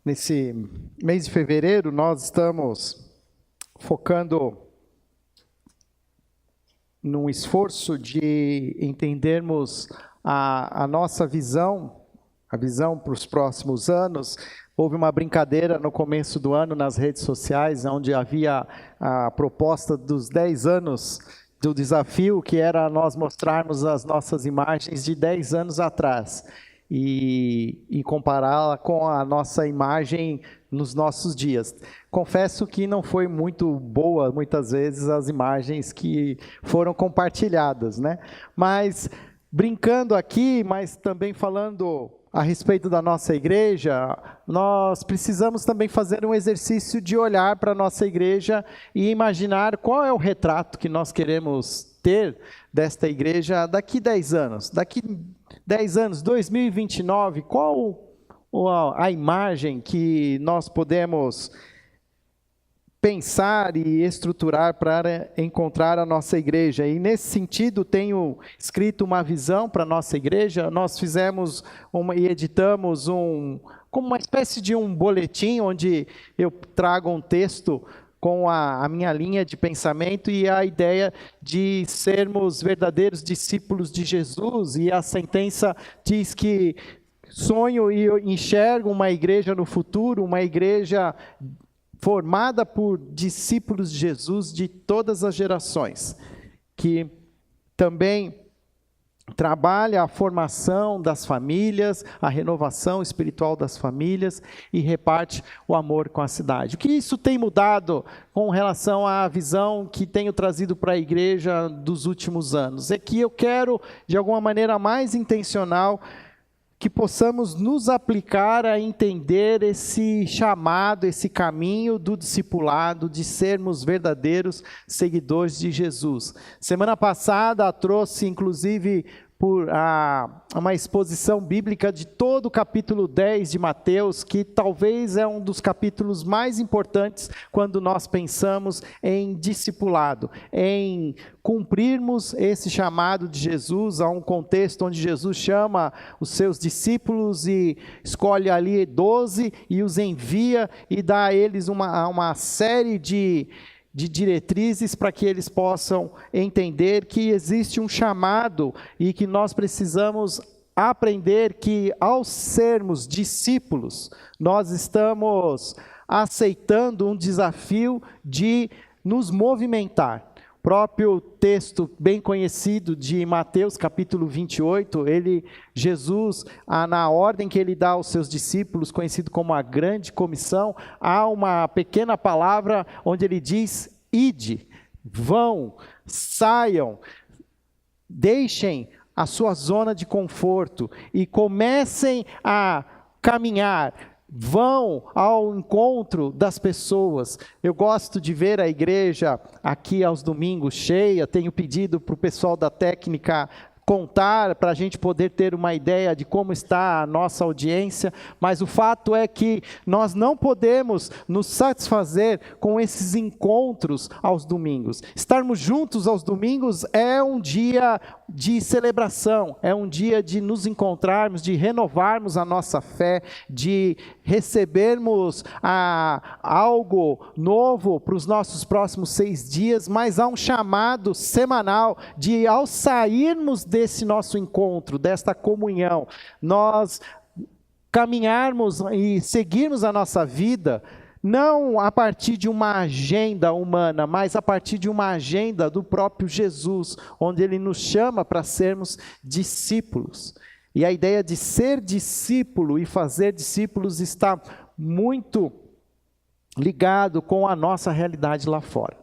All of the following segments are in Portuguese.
Nesse mês de fevereiro, nós estamos focando num esforço de entendermos a nossa visão, a visão para os próximos anos. Houve uma brincadeira no começo do ano nas redes sociais, onde havia a proposta dos 10 anos do desafio, que era nós mostrarmos as nossas imagens de 10 anos atrás e compará-la com a nossa imagem nos nossos dias. Confesso que não foi muito boa, muitas vezes, as imagens que foram compartilhadas, né? Mas, brincando aqui, mas também falando a respeito da nossa igreja, nós precisamos também fazer um exercício de olhar para a nossa igreja e imaginar qual é o retrato que nós queremos ter desta igreja daqui 10 anos. Daqui 10 anos, 2029, qual a imagem que nós podemos pensar e estruturar para encontrar a nossa igreja? E nesse sentido, tenho escrito uma visão para a nossa igreja. Nós fizemos e editamos como uma espécie de um boletim, onde eu trago um texto com a minha linha de pensamento e a ideia de sermos verdadeiros discípulos de Jesus. E a sentença diz que sonho e enxergo uma igreja no futuro, uma igreja formada por discípulos de Jesus de todas as gerações, que também trabalha a formação das famílias, a renovação espiritual das famílias e reparte o amor com a cidade. O que isso tem mudado com relação à visão que tenho trazido para a igreja dos últimos anos? É que eu quero, de alguma maneira mais intencional, que possamos nos aplicar a entender esse chamado, esse caminho do discipulado, de sermos verdadeiros seguidores de Jesus. Semana passada trouxe, inclusive, uma exposição bíblica de todo o capítulo 10 de Mateus, que talvez é um dos capítulos mais importantes quando nós pensamos em discipulado, em cumprirmos esse chamado de Jesus, a um contexto onde Jesus chama os seus discípulos e escolhe ali 12 e os envia e dá a eles uma série de diretrizes para que eles possam entender que existe um chamado e que nós precisamos aprender que, ao sermos discípulos, nós estamos aceitando um desafio de nos movimentar. O próprio texto bem conhecido de Mateus, capítulo 28, Jesus, na ordem que ele dá aos seus discípulos, conhecido como a grande comissão, há uma pequena palavra onde ele diz: ide, vão, saiam, deixem a sua zona de conforto e comecem a caminhar. Vão ao encontro das pessoas. Eu gosto de ver a igreja aqui aos domingos cheia. Tenho pedido para o pessoal da técnica contar, para a gente poder ter uma ideia de como está a nossa audiência, mas o fato é que nós não podemos nos satisfazer com esses encontros aos domingos. Estarmos juntos aos domingos é um dia de celebração, é um dia de nos encontrarmos, de renovarmos a nossa fé, de recebermos algo novo para os nossos próximos 6 dias, mas há um chamado semanal de, ao sairmos desse nosso encontro, desta comunhão, nós caminharmos e seguirmos a nossa vida, não a partir de uma agenda humana, mas a partir de uma agenda do próprio Jesus, onde Ele nos chama para sermos discípulos. E a ideia de ser discípulo e fazer discípulos está muito ligado com a nossa realidade lá fora.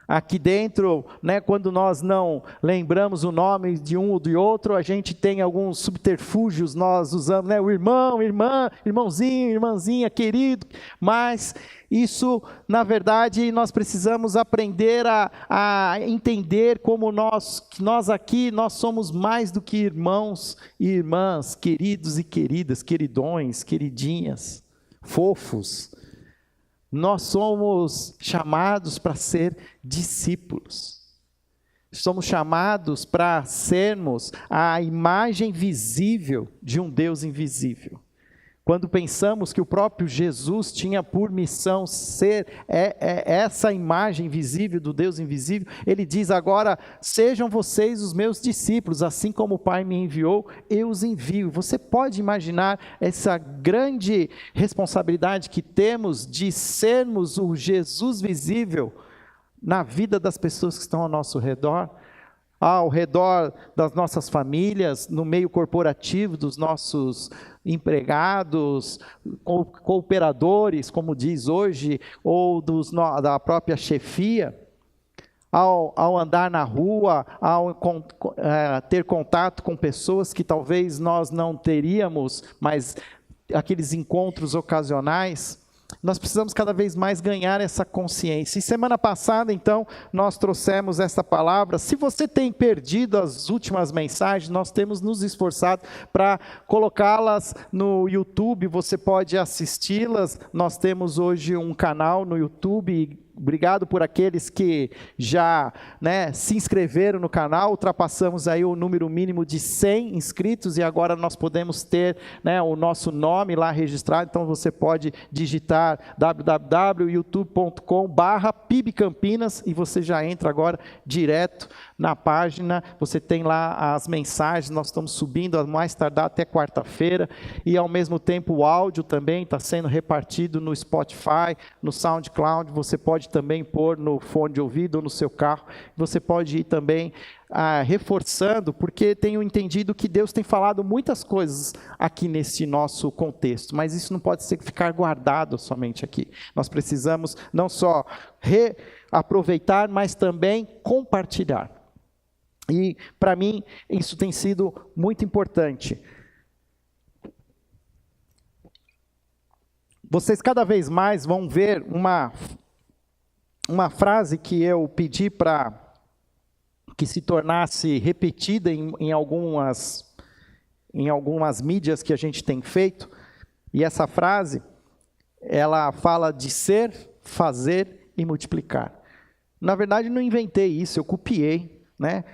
Aqui dentro, né, quando nós não lembramos o nome de um ou de outro, a gente tem alguns subterfúgios, nós usamos, né, o irmão, irmã, irmãozinho, irmãzinha, querido, mas isso, na verdade, nós precisamos aprender a entender como nós aqui, nós somos mais do que irmãos e irmãs, queridos e queridas, queridões, queridinhas, fofos. Nós somos chamados para ser discípulos. Somos chamados para sermos a imagem visível de um Deus invisível. Quando pensamos que o próprio Jesus tinha por missão ser essa imagem visível do Deus invisível, ele diz agora, sejam vocês os meus discípulos, assim como o Pai me enviou, eu os envio. Você pode imaginar essa grande responsabilidade que temos de sermos o Jesus visível na vida das pessoas que estão ao nosso redor? Ao redor das nossas famílias, no meio corporativo, dos nossos empregados, cooperadores, como diz hoje, ou da própria chefia, ao andar na rua, ao ter contato com pessoas que talvez nós não teríamos, mas aqueles encontros ocasionais. Nós precisamos cada vez mais ganhar essa consciência. E semana passada, então, nós trouxemos essa palavra. Se você tem perdido as últimas mensagens, nós temos nos esforçado para colocá-las no YouTube. Você pode assisti-las. Nós temos hoje um canal no YouTube. Obrigado por aqueles que já se inscreveram no canal. Ultrapassamos aí o número mínimo de 100 inscritos e agora nós podemos ter o nosso nome lá registrado. Então você pode digitar www.youtube.com/pibcampinas e você já entra agora direto na página. Você tem lá as mensagens, nós estamos subindo a mais tardar até quarta-feira, e ao mesmo tempo o áudio também está sendo repartido no Spotify, no SoundCloud. Você pode também pôr no fone de ouvido ou no seu carro. Você pode ir também reforçando, porque tenho entendido que Deus tem falado muitas coisas aqui nesse nosso contexto, mas isso não pode ficar guardado somente aqui. Nós precisamos não só reaproveitar, mas também compartilhar. E para mim isso tem sido muito importante. Vocês cada vez mais vão ver uma frase que eu pedi para que se tornasse repetida em algumas mídias que a gente tem feito, e essa frase, ela fala de ser, fazer e multiplicar. Na verdade, não inventei isso, eu copiei.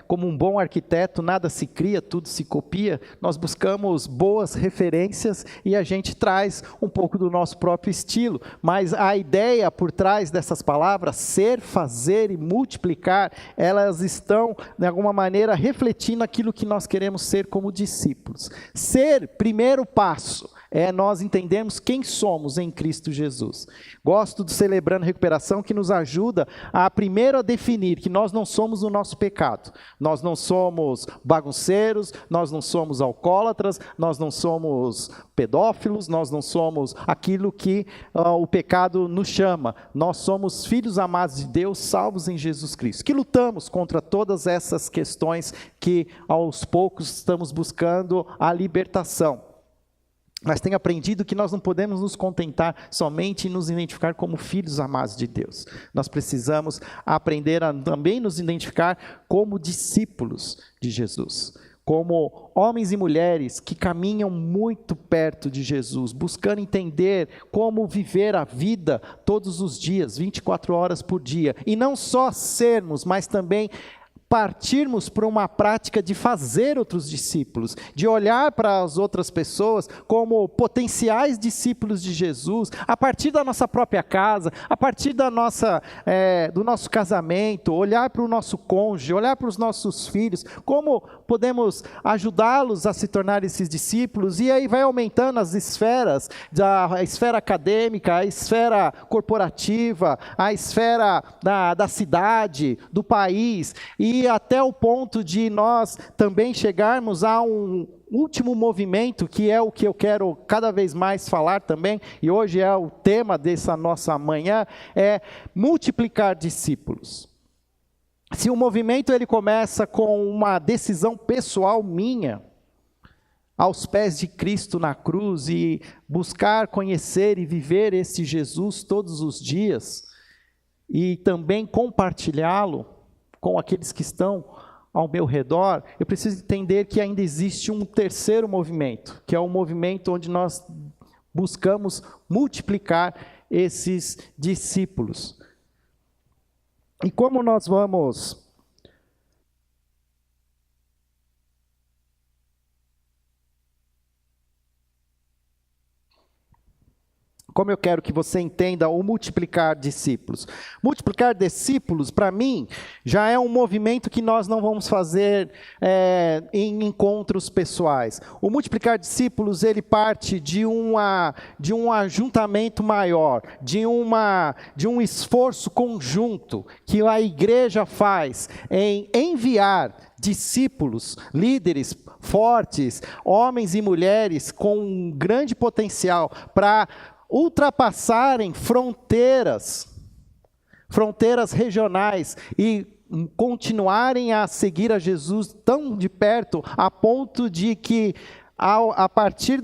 Como um bom arquiteto, nada se cria, tudo se copia. Nós buscamos boas referências e a gente traz um pouco do nosso próprio estilo, mas a ideia por trás dessas palavras, ser, fazer e multiplicar, elas estão de alguma maneira refletindo aquilo que nós queremos ser como discípulos. Ser, primeiro passo, é nós entendermos quem somos em Cristo Jesus. Gosto do Celebrando Recuperação, que nos ajuda primeiro a definir que nós não somos o nosso pecado. Nós não somos bagunceiros, nós não somos alcoólatras, nós não somos pedófilos, nós não somos aquilo que o pecado nos chama. Nós somos filhos amados de Deus, salvos em Jesus Cristo, que lutamos contra todas essas questões que aos poucos estamos buscando a libertação. Mas tenho aprendido que nós não podemos nos contentar somente em nos identificar como filhos amados de Deus. Nós precisamos aprender a também nos identificar como discípulos de Jesus. Como homens e mulheres que caminham muito perto de Jesus, buscando entender como viver a vida todos os dias, 24 horas por dia. E não só sermos, mas também partirmos para uma prática de fazer outros discípulos, de olhar para as outras pessoas como potenciais discípulos de Jesus, a partir da nossa própria casa, a partir do nosso casamento, olhar para o nosso cônjuge, olhar para os nossos filhos, como podemos ajudá-los a se tornar esses discípulos, e aí vai aumentando as esferas, a esfera acadêmica, a esfera corporativa, a esfera da cidade, do país, e até o ponto de nós também chegarmos a um último movimento, que é o que eu quero cada vez mais falar também, e hoje é o tema dessa nossa manhã, é multiplicar discípulos. Se o movimento ele começa com uma decisão pessoal minha, aos pés de Cristo na cruz, e buscar conhecer e viver esse Jesus todos os dias, e também compartilhá-lo com aqueles que estão ao meu redor, eu preciso entender que ainda existe um terceiro movimento, que é o movimento onde nós buscamos multiplicar esses discípulos. E como nós vamos Como eu quero que você entenda o multiplicar discípulos. Multiplicar discípulos, para mim, já é um movimento que nós não vamos fazer em encontros pessoais. O multiplicar discípulos, ele parte de um ajuntamento maior, de um esforço conjunto que a igreja faz em enviar discípulos, líderes fortes, homens e mulheres com um grande potencial para ultrapassarem fronteiras regionais e continuarem a seguir a Jesus tão de perto, a ponto de que, a partir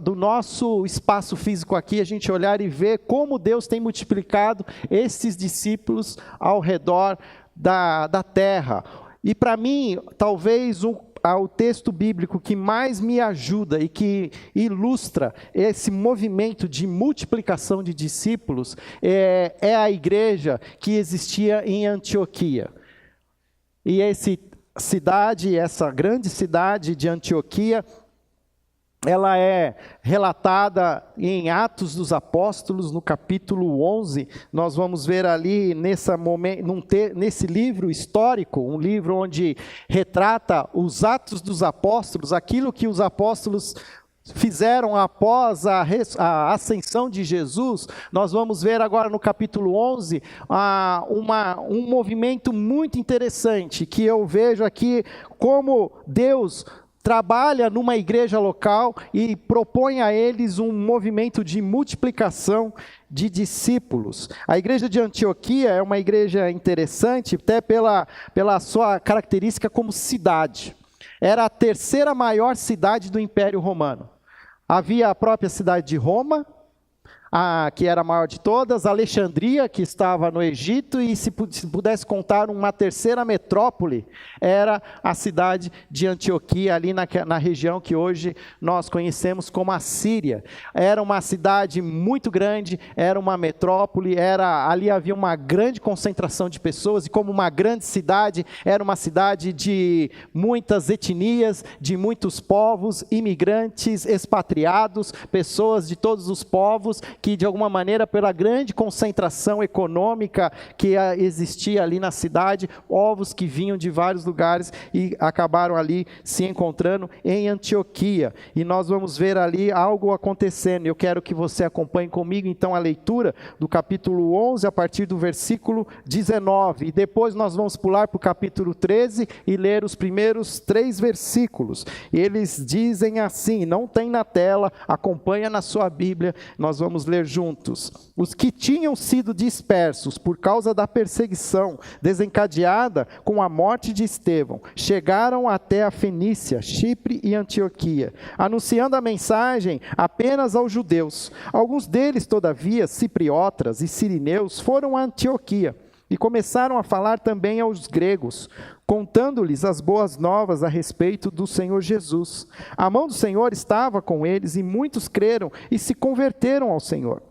do nosso espaço físico aqui, a gente olhar e ver como Deus tem multiplicado esses discípulos ao redor da terra. E para mim, talvez o texto bíblico que mais me ajuda e que ilustra esse movimento de multiplicação de discípulos é a igreja que existia em Antioquia. E essa grande cidade de Antioquia, ela é relatada em Atos dos Apóstolos, no capítulo 11. Nós vamos ver ali nesse livro histórico, um livro onde retrata os Atos dos Apóstolos, aquilo que os apóstolos fizeram após a ascensão de Jesus. Nós vamos ver agora no capítulo 11 um movimento muito interessante, que eu vejo aqui como Deus trabalha numa igreja local e propõe a eles um movimento de multiplicação de discípulos. A igreja de Antioquia é uma igreja interessante, até pela sua característica como cidade. Era a terceira maior cidade do Império Romano. Havia a própria cidade de Roma, que era a maior de todas, Alexandria, que estava no Egito, e se pudesse contar uma terceira metrópole, era a cidade de Antioquia, ali na região que hoje nós conhecemos como a Síria. Era uma cidade muito grande, era uma metrópole, ali havia uma grande concentração de pessoas, e como uma grande cidade, era uma cidade de muitas etnias, de muitos povos, imigrantes, expatriados, pessoas de todos os povos, que de alguma maneira, pela grande concentração econômica que existia ali na cidade, povos que vinham de vários lugares e acabaram ali se encontrando em Antioquia. E nós vamos ver ali algo acontecendo. Eu quero que você acompanhe comigo então a leitura do capítulo 11 a partir do versículo 19. E depois nós vamos pular para o capítulo 13 e ler os primeiros 3 versículos. Eles dizem assim, não tem na tela, acompanha na sua Bíblia, nós vamos ler juntos. Os que tinham sido dispersos por causa da perseguição desencadeada com a morte de Estevão, chegaram até a Fenícia, Chipre e Antioquia, anunciando a mensagem apenas aos judeus. Alguns deles, todavia, cipriotas e sirineus, foram a Antioquia e começaram a falar também aos gregos, contando-lhes as boas novas a respeito do Senhor Jesus. A mão do Senhor estava com eles e muitos creram e se converteram ao Senhor.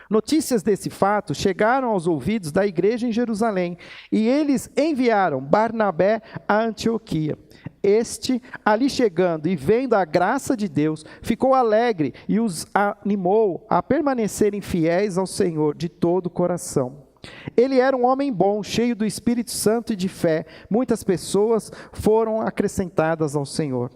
Notícias desse fato chegaram aos ouvidos da igreja em Jerusalém e eles enviaram Barnabé a Antioquia. Este, ali chegando e vendo a graça de Deus, ficou alegre e os animou a permanecerem fiéis ao Senhor de todo o coração. Ele era um homem bom, cheio do Espírito Santo e de fé. Muitas pessoas foram acrescentadas ao Senhor.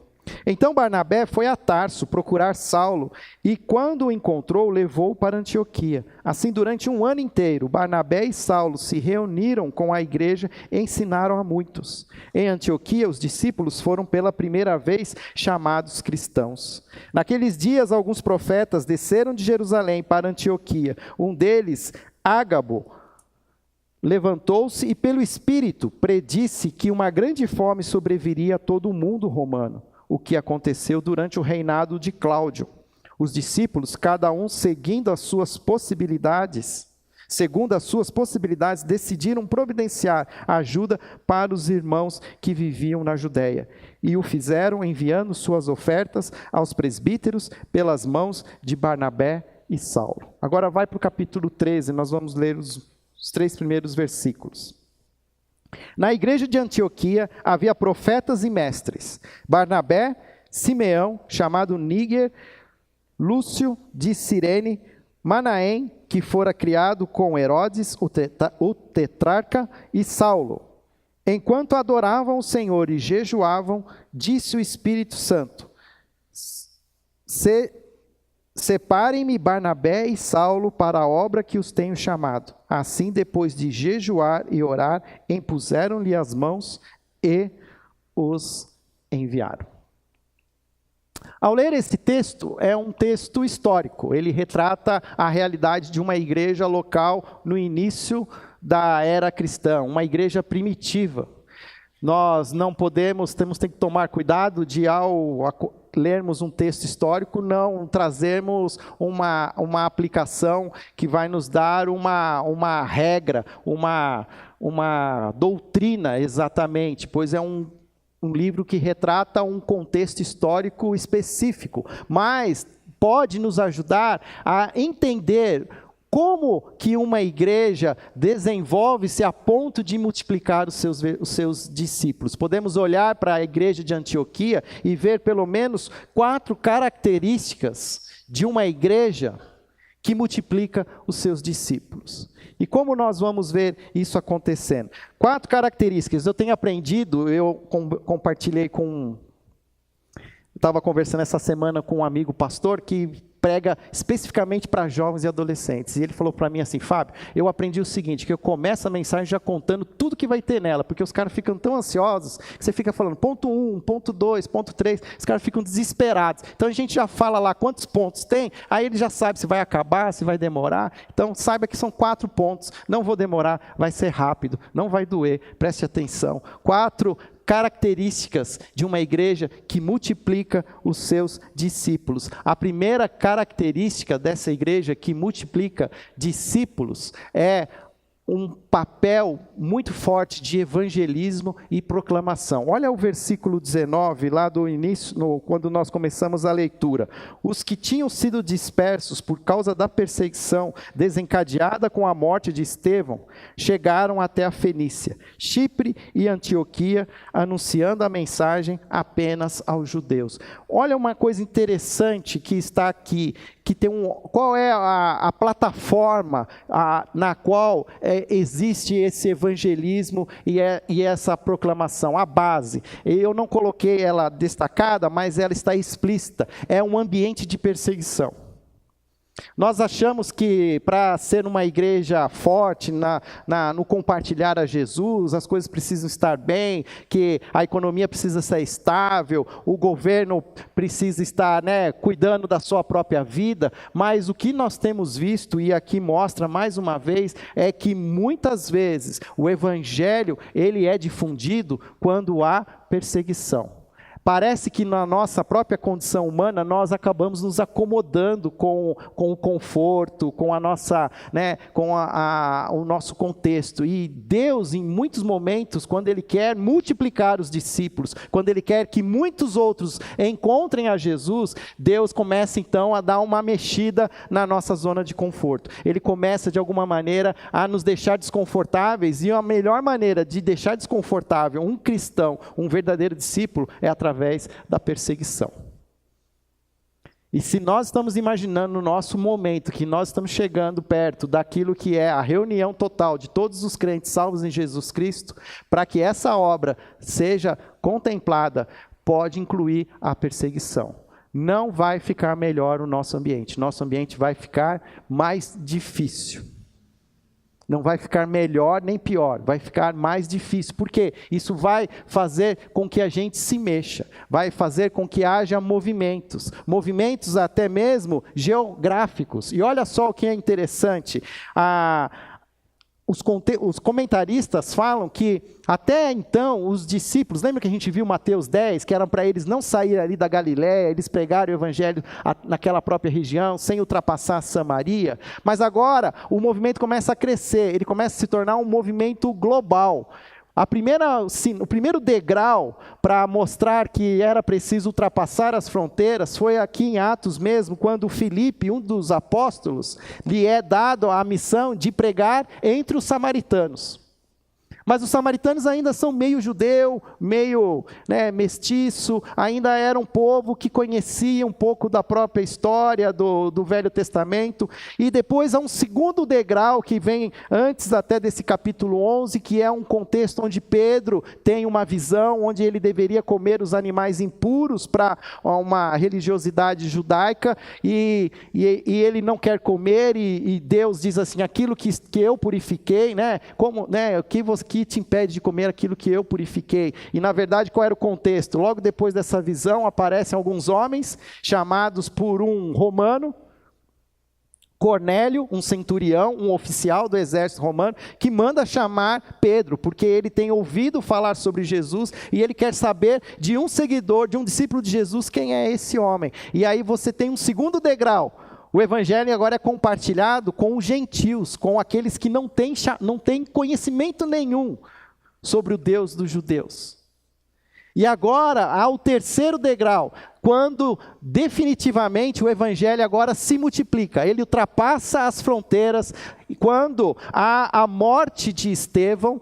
Então Barnabé foi a Tarso procurar Saulo, e quando o encontrou, levou-o para Antioquia. Assim, durante um ano inteiro, Barnabé e Saulo se reuniram com a igreja e ensinaram a muitos. Em Antioquia, os discípulos foram pela primeira vez chamados cristãos. Naqueles dias, alguns profetas desceram de Jerusalém para Antioquia. Um deles, Ágabo, levantou-se e pelo Espírito predisse que uma grande fome sobreviria a todo o mundo romano, o que aconteceu durante o reinado de Cláudio. Os discípulos, cada um segundo as suas possibilidades, decidiram providenciar ajuda para os irmãos que viviam na Judéia. E o fizeram enviando suas ofertas aos presbíteros pelas mãos de Barnabé e Saulo. Agora vai para o capítulo 13, nós vamos ler os 3 primeiros versículos. Na igreja de Antioquia havia profetas e mestres: Barnabé, Simeão, chamado Níger, Lúcio de Cirene, Manaém, que fora criado com Herodes, o tetrarca, e Saulo. Enquanto adoravam o Senhor e jejuavam, disse o Espírito Santo: separem-me Barnabé e Saulo para a obra que os tenho chamado. Assim, depois de jejuar e orar, impuseram-lhe as mãos e os enviaram. Ao ler esse texto, é um texto histórico. Ele retrata a realidade de uma igreja local no início da era cristã, uma igreja primitiva. Nós não podemos, temos que tomar cuidado de, ao lermos um texto histórico, não trazermos uma aplicação que vai nos dar uma regra, uma doutrina exatamente, pois é um livro que retrata um contexto histórico específico, mas pode nos ajudar a entender como que uma igreja desenvolve-se a ponto de multiplicar os seus discípulos. Podemos olhar para a igreja de Antioquia e ver pelo menos 4 características de uma igreja que multiplica os seus discípulos. E como nós vamos ver isso acontecendo? 4 características. Eu tenho aprendido, eu compartilhei estava conversando essa semana com um amigo pastor que prega especificamente para jovens e adolescentes. E ele falou para mim assim: Fábio, eu aprendi o seguinte, que eu começo a mensagem já contando tudo que vai ter nela, porque os caras ficam tão ansiosos, que você fica falando ponto 1, ponto 2, ponto 3, os caras ficam desesperados. Então a gente já fala lá quantos pontos tem, aí ele já sabe se vai acabar, se vai demorar. Então saiba que são 4 pontos, não vou demorar, vai ser rápido, não vai doer, preste atenção. 4 características de uma igreja que multiplica os seus discípulos. A primeira característica dessa igreja que multiplica discípulos é um papel muito forte de evangelismo e proclamação. Olha o versículo 19, lá do início, quando nós começamos a leitura. Os que tinham sido dispersos por causa da perseguição desencadeada com a morte de Estevão, chegaram até a Fenícia, Chipre e Antioquia, anunciando a mensagem apenas aos judeus. Olha uma coisa interessante que está aqui, que tem qual é a plataforma na qual existe esse evangelismo e essa proclamação, a base. Eu não coloquei ela destacada, mas ela está explícita. É um ambiente de perseguição. Nós achamos que para ser uma igreja forte no compartilhar a Jesus, as coisas precisam estar bem, que a economia precisa ser estável, o governo precisa estar cuidando da sua própria vida, mas o que nós temos visto, e aqui mostra mais uma vez, é que muitas vezes o evangelho ele é difundido quando há perseguição. Parece que na nossa própria condição humana, nós acabamos nos acomodando com o conforto, com a nossa, com o nosso contexto. E Deus, em muitos momentos, quando Ele quer multiplicar os discípulos, quando Ele quer que muitos outros encontrem a Jesus, Deus começa então a dar uma mexida na nossa zona de conforto. Ele começa de alguma maneira a nos deixar desconfortáveis, e a melhor maneira de deixar desconfortável um cristão, um verdadeiro discípulo, é através da perseguição. E se nós estamos imaginando no nosso momento que nós estamos chegando perto daquilo que é a reunião total de todos os crentes salvos em Jesus Cristo, para que essa obra seja contemplada, pode incluir a perseguição. Não vai ficar melhor o nosso ambiente vai ficar mais difícil. Não vai ficar melhor nem pior, vai ficar mais difícil. Por quê? Isso vai fazer com que a gente se mexa, vai fazer com que haja movimentos até mesmo geográficos. E olha só o que é interessante, os comentaristas falam que até então os discípulos, lembra que a gente viu Mateus 10, que era para eles não sair ali da Galiléia, eles pregaram o evangelho naquela própria região, sem ultrapassar Samaria, mas agora o movimento começa a crescer, ele começa a se tornar um movimento global. O primeiro degrau para mostrar que era preciso ultrapassar as fronteiras foi aqui em Atos mesmo, quando Filipe, um dos apóstolos, lhe é dado a missão de pregar entre os samaritanos. Mas os samaritanos ainda são meio judeu, meio mestiço, ainda era um povo que conhecia um pouco da própria história do Velho Testamento. E depois há um segundo degrau que vem antes até desse capítulo 11, que é um contexto onde Pedro tem uma visão, onde ele deveria comer os animais impuros para uma religiosidade judaica, e ele não quer comer, e Deus diz assim, aquilo que eu purifiquei, que te impede de comer aquilo que eu purifiquei? E na verdade qual era o contexto? Logo depois dessa visão aparecem alguns homens chamados por um romano, Cornélio, um centurião, um oficial do exército romano, que manda chamar Pedro, porque ele tem ouvido falar sobre Jesus e ele quer saber de um seguidor, de um discípulo de Jesus, quem é esse homem. E aí você tem um segundo degrau. O evangelho agora é compartilhado com os gentios, com aqueles que não têm conhecimento nenhum sobre o Deus dos judeus. E agora há o terceiro degrau, quando definitivamente o evangelho agora se multiplica, ele ultrapassa as fronteiras, e quando há a morte de Estevão,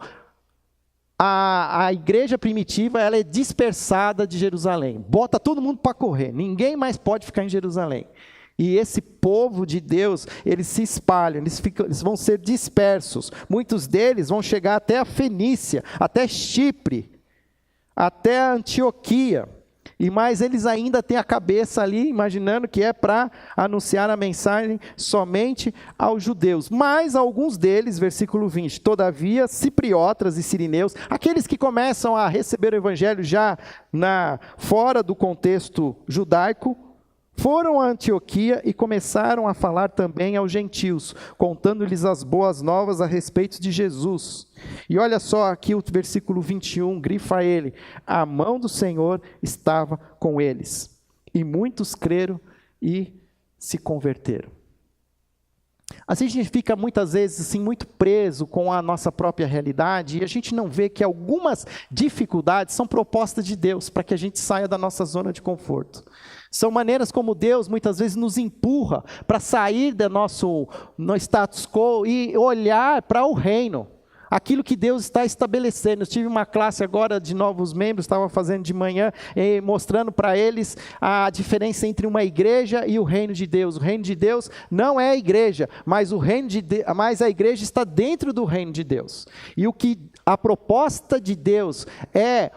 a igreja primitiva ela é dispersada de Jerusalém, bota todo mundo para correr, ninguém mais pode ficar em Jerusalém. E esse povo de Deus, eles se espalham, eles vão ser dispersos. Muitos deles vão chegar até a Fenícia, até Chipre, até a Antioquia. Mas eles ainda têm a cabeça ali, imaginando que é para anunciar a mensagem somente aos judeus. Mas alguns deles, versículo 20, todavia, cipriotas e sirineus, aqueles que começam a receber o evangelho já fora do contexto judaico, foram a Antioquia e começaram a falar também aos gentios, contando-lhes as boas novas a respeito de Jesus. E olha só aqui o versículo 21, grifa ele, a mão do Senhor estava com eles, e muitos creram e se converteram. Assim a gente fica muitas vezes assim, muito preso com a nossa própria realidade, e a gente não vê que algumas dificuldades são propostas de Deus, para que a gente saia da nossa zona de conforto. São maneiras como Deus muitas vezes nos empurra para sair do nosso status quo e olhar para o reino, aquilo que Deus está estabelecendo. Eu tive uma classe agora de novos membros, estava fazendo de manhã, mostrando para eles a diferença entre uma igreja e o reino de Deus. O reino de Deus não é a igreja, mas mas a igreja está dentro do reino de Deus. E a proposta de Deus é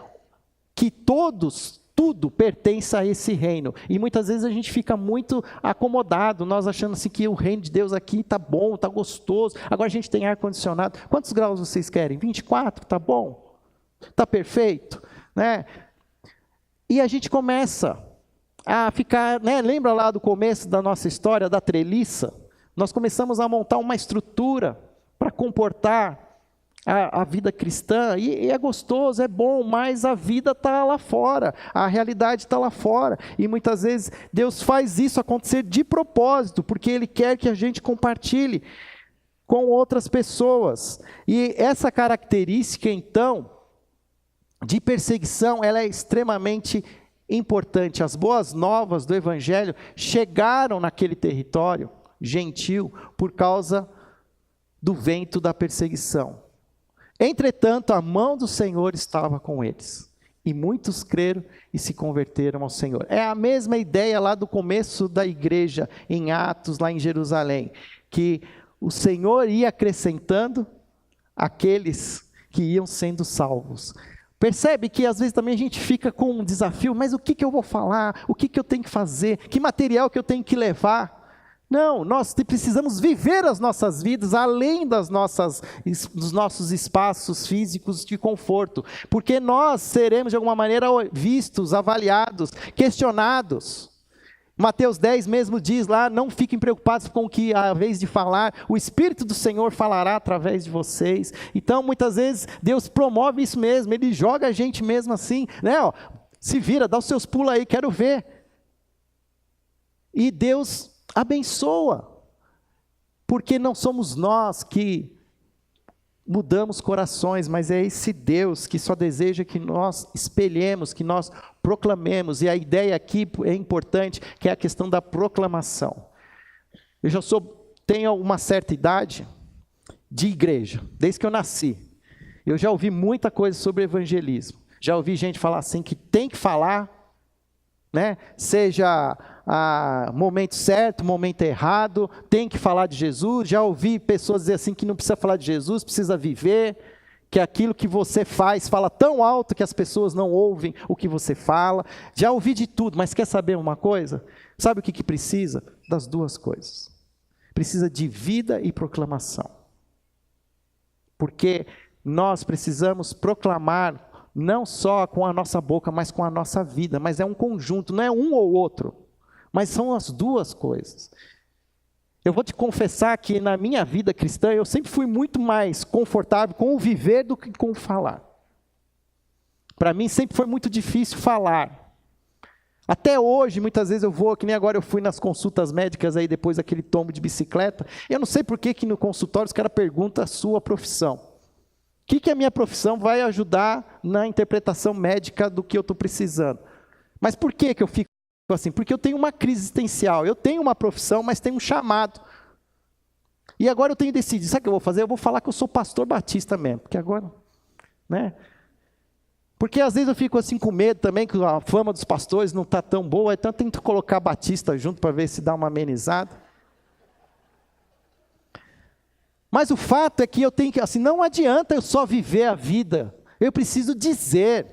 que tudo pertence a esse reino, e muitas vezes a gente fica muito acomodado, nós achando assim que o reino de Deus aqui está bom, está gostoso, agora a gente tem ar-condicionado, quantos graus vocês querem? 24, está bom? Está perfeito? E a gente começa a ficar, lembra lá do começo da nossa história, da treliça? Nós começamos a montar uma estrutura para comportar a vida cristã, e é gostoso, é bom, mas a vida está lá fora, a realidade está lá fora, e muitas vezes Deus faz isso acontecer de propósito, porque Ele quer que a gente compartilhe com outras pessoas. E essa característica, então, de perseguição, ela é extremamente importante. As boas novas do Evangelho chegaram naquele território gentil por causa do vento da perseguição. Entretanto, a mão do Senhor estava com eles, e muitos creram e se converteram ao Senhor. É a mesma ideia lá do começo da igreja, em Atos, lá em Jerusalém, que o Senhor ia acrescentando aqueles que iam sendo salvos. Percebe que às vezes também a gente fica com um desafio, mas o que eu vou falar? O que eu tenho que fazer? Que material que eu tenho que levar? Não, nós precisamos viver as nossas vidas além dos nossos espaços físicos de conforto, porque nós seremos de alguma maneira vistos, avaliados, questionados. Mateus 10 mesmo diz lá, não fiquem preocupados com o que a vez de falar, o Espírito do Senhor falará através de vocês. Então muitas vezes Deus promove isso mesmo, Ele joga a gente mesmo assim, se vira, dá os seus pulos aí, quero ver. E Deus abençoa, porque não somos nós que mudamos corações, mas é esse Deus que só deseja que nós espelhemos, que nós proclamemos, e a ideia aqui é importante, que é a questão da proclamação. Eu tenho uma certa idade de igreja, desde que eu nasci, Eu já ouvi muita coisa sobre evangelismo. Já ouvi gente falar assim que tem que falar, né? Seja momento certo, momento errado, tem que falar de Jesus. Já ouvi pessoas dizer assim que não precisa falar de Jesus, precisa viver, que aquilo que você fala tão alto que as pessoas não ouvem o que você fala. Já ouvi de tudo, mas quer saber uma coisa? Sabe o que precisa? Das duas coisas. Precisa de vida e proclamação. Porque nós precisamos proclamar não só com a nossa boca, mas com a nossa vida. Mas é um conjunto, não é um ou outro. Mas são as duas coisas. Eu vou te confessar que na minha vida cristã, eu sempre fui muito mais confortável com o viver do que com o falar. Para mim sempre foi muito difícil falar. Até hoje, muitas vezes eu vou, que nem agora eu fui nas consultas médicas aí depois daquele tombo de bicicleta. Eu não sei por que no consultório os caras perguntam a sua profissão. O que a minha profissão vai ajudar na interpretação médica do que eu estou precisando? Mas por que eu fico assim? Porque eu tenho uma crise existencial. Eu tenho uma profissão, mas tenho um chamado. E agora eu tenho decidido, sabe o que eu vou fazer? Eu vou falar que eu sou pastor batista mesmo. Porque agora, né? Porque às vezes eu fico assim com medo também, que a fama dos pastores não está tão boa, então eu tento colocar batista junto para ver se dá uma amenizada. Mas o fato é que eu tenho que, assim, não adianta eu só viver a vida. Eu preciso dizer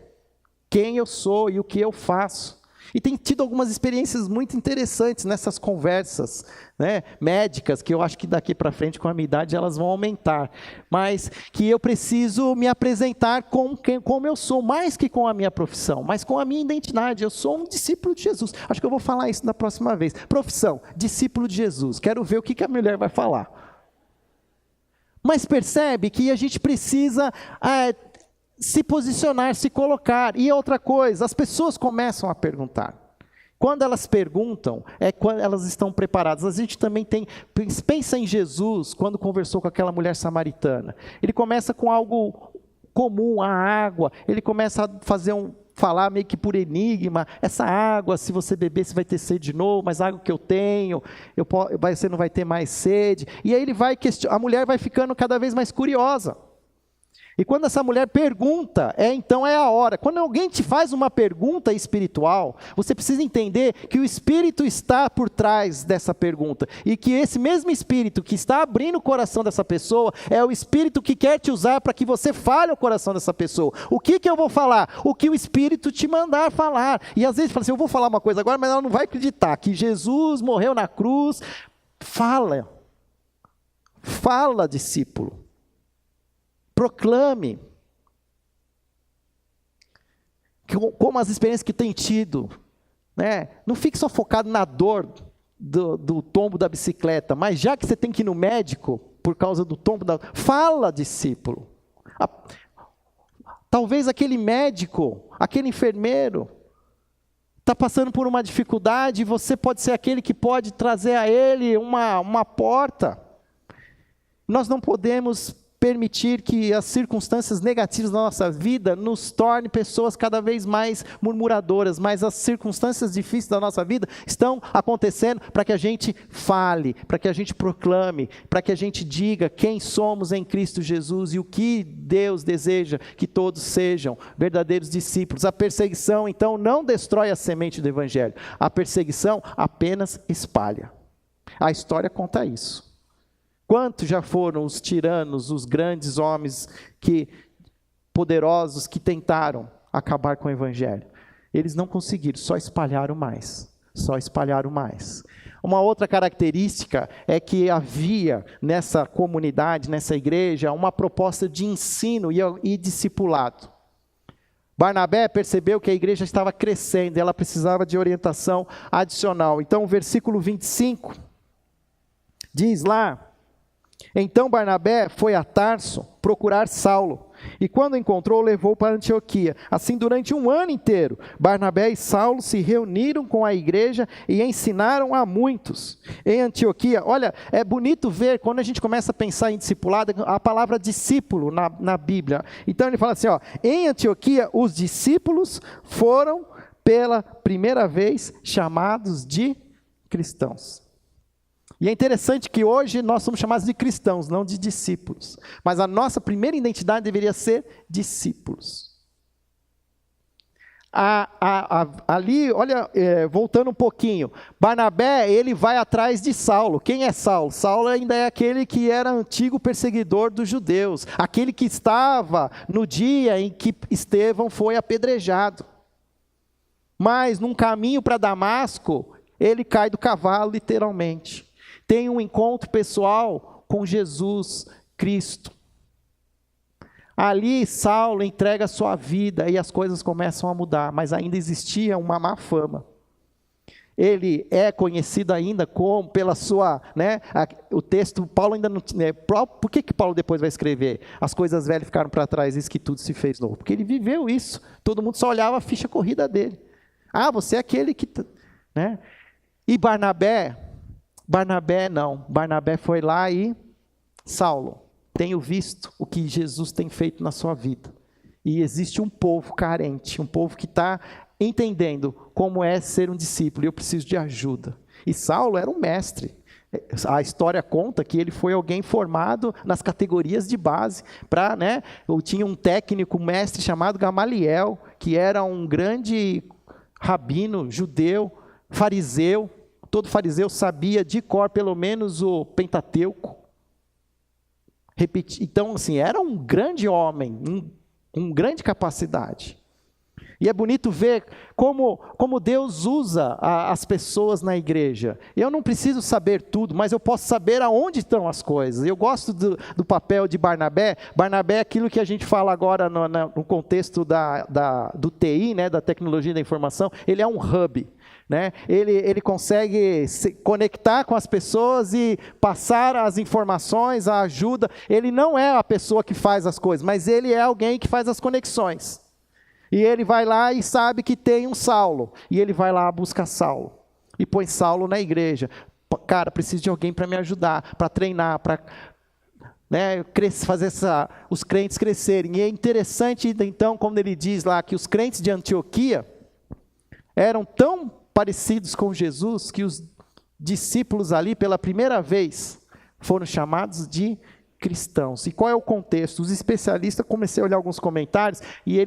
quem eu sou e o que eu faço. E tem tido algumas experiências muito interessantes nessas conversas, né, médicas, que eu acho que daqui para frente, com a minha idade, elas vão aumentar. Mas que eu preciso me apresentar como eu sou, mais que com a minha profissão, mas com a minha identidade. Eu sou um discípulo de Jesus. Acho que eu vou falar isso na próxima vez. Profissão, discípulo de Jesus. Quero ver o que a mulher vai falar. Mas percebe que a gente precisa se posicionar, se colocar. E outra coisa, as pessoas começam a perguntar. Quando elas perguntam, é quando elas estão preparadas. A gente também pensa em Jesus, quando conversou com aquela mulher samaritana. Ele começa com algo comum, a água. Ele começa a falar meio que por enigma. Essa água, se você beber, você vai ter sede de novo, mas a água que eu tenho, você não vai ter mais sede. E aí a mulher vai ficando cada vez mais curiosa. E quando essa mulher pergunta, então é a hora. Quando alguém te faz uma pergunta espiritual, você precisa entender que o Espírito está por trás dessa pergunta. E que esse mesmo Espírito que está abrindo o coração dessa pessoa, é o Espírito que quer te usar para que você fale o coração dessa pessoa. O que eu vou falar? O que o Espírito te mandar falar. E às vezes fala assim, eu vou falar uma coisa agora, mas ela não vai acreditar que Jesus morreu na cruz. Fala, discípulo. Proclame, como as experiências que tem tido, né? Não fique só focado na dor do tombo da bicicleta, mas já que você tem que ir no médico, por causa do tombo fala, discípulo. Talvez aquele médico, aquele enfermeiro, está passando por uma dificuldade, e você pode ser aquele que pode trazer a ele uma porta. Nós não podemos permitir que as circunstâncias negativas da nossa vida nos tornem pessoas cada vez mais murmuradoras, mas as circunstâncias difíceis da nossa vida estão acontecendo para que a gente fale, para que a gente proclame, para que a gente diga quem somos em Cristo Jesus e o que Deus deseja que todos sejam verdadeiros discípulos. A perseguição, então, não destrói a semente do Evangelho, a perseguição apenas espalha. A história conta isso. Quantos já foram os tiranos, os grandes homens poderosos que tentaram acabar com o Evangelho? Eles não conseguiram, só espalharam mais. Uma outra característica é que havia nessa comunidade, nessa igreja, uma proposta de ensino e discipulado. Barnabé percebeu que a igreja estava crescendo, ela precisava de orientação adicional. Então o versículo 25 diz lá: então Barnabé foi a Tarso procurar Saulo, e quando encontrou, levou para Antioquia. Assim, durante 1 ano inteiro, Barnabé e Saulo se reuniram com a igreja e ensinaram a muitos. Em Antioquia, olha, é bonito ver, quando a gente começa a pensar em discipulado, a palavra discípulo na Bíblia. Então ele fala assim, em Antioquia, os discípulos foram pela primeira vez chamados de cristãos. E é interessante que hoje nós somos chamados de cristãos, não de discípulos. Mas a nossa primeira identidade deveria ser discípulos. Ali, olha, voltando um pouquinho, Barnabé, ele vai atrás de Saulo. Quem é Saulo? Saulo ainda é aquele que era antigo perseguidor dos judeus, aquele que estava no dia em que Estevão foi apedrejado. Mas num caminho para Damasco, ele cai do cavalo, literalmente. Tem um encontro pessoal com Jesus Cristo. Ali Saulo entrega a sua vida e as coisas começam a mudar, mas ainda existia uma má fama. Ele é conhecido ainda como pela sua, o texto, Paulo ainda não, por que Paulo depois vai escrever? As coisas velhas ficaram para trás, isso que tudo se fez novo. Porque ele viveu isso, todo mundo só olhava a ficha corrida dele. Ah, você é aquele que, E Barnabé não, Barnabé foi lá e, Saulo, tenho visto o que Jesus tem feito na sua vida. E existe um povo carente, um povo que está entendendo como é ser um discípulo, e eu preciso de ajuda. E Saulo era um mestre. A história conta que ele foi alguém formado nas categorias de base. Tinha um técnico, um mestre chamado Gamaliel, que era um grande rabino judeu, fariseu. Todo fariseu sabia de cor pelo menos o Pentateuco. Então, assim, era um grande homem, com grande capacidade. E é bonito ver como Deus usa as pessoas na igreja. Eu não preciso saber tudo, mas eu posso saber aonde estão as coisas. Eu gosto do papel de Barnabé. Barnabé é aquilo que a gente fala agora no contexto do TI, da tecnologia da informação. Ele é um hub. Ele consegue se conectar com as pessoas e passar as informações, a ajuda. Ele não é a pessoa que faz as coisas, mas ele é alguém que faz as conexões. E ele vai lá e sabe que tem um Saulo, e ele vai lá buscar Saulo, e põe Saulo na igreja. Cara, preciso de alguém para me ajudar, para treinar, para fazer os crentes crescerem. E é interessante, então, como ele diz lá, que os crentes de Antioquia eram tão parecidos com Jesus, que os discípulos ali, pela primeira vez, foram chamados de cristãos. E qual é o contexto? Os especialistas, comecei a olhar alguns comentários, e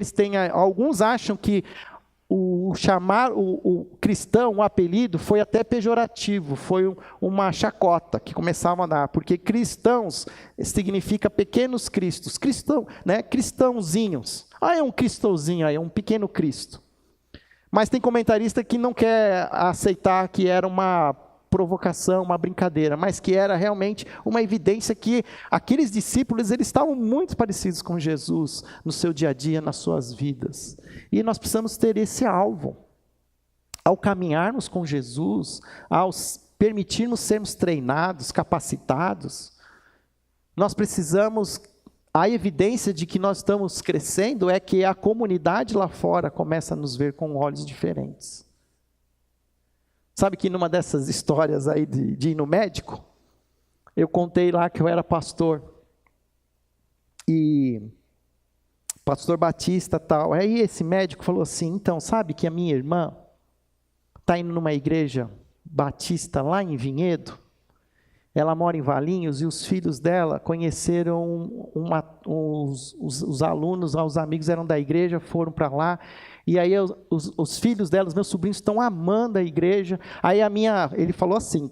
alguns acham que o cristão, o apelido, foi até pejorativo, foi uma chacota que começavam a dar, porque cristãos significa pequenos cristos, cristãozinhos. É um cristãozinho aí, é um pequeno Cristo. Mas tem comentarista que não quer aceitar que era uma provocação, uma brincadeira, mas que era realmente uma evidência que aqueles discípulos, eles estavam muito parecidos com Jesus no seu dia a dia, nas suas vidas. E nós precisamos ter esse alvo. Ao caminharmos com Jesus, ao permitirmos sermos treinados, capacitados, nós precisamos... A evidência de que nós estamos crescendo é que a comunidade lá fora começa a nos ver com olhos diferentes. Sabe que numa dessas histórias aí de ir no médico, eu contei lá que eu era pastor. E pastor Batista tal. Aí esse médico falou assim, então, sabe que a minha irmã está indo numa igreja batista lá em Vinhedo? Ela mora em Valinhos e os filhos dela conheceram os alunos, os amigos eram da igreja, foram para lá. E aí os filhos dela, os meus sobrinhos, estão amando a igreja. Aí ele falou assim,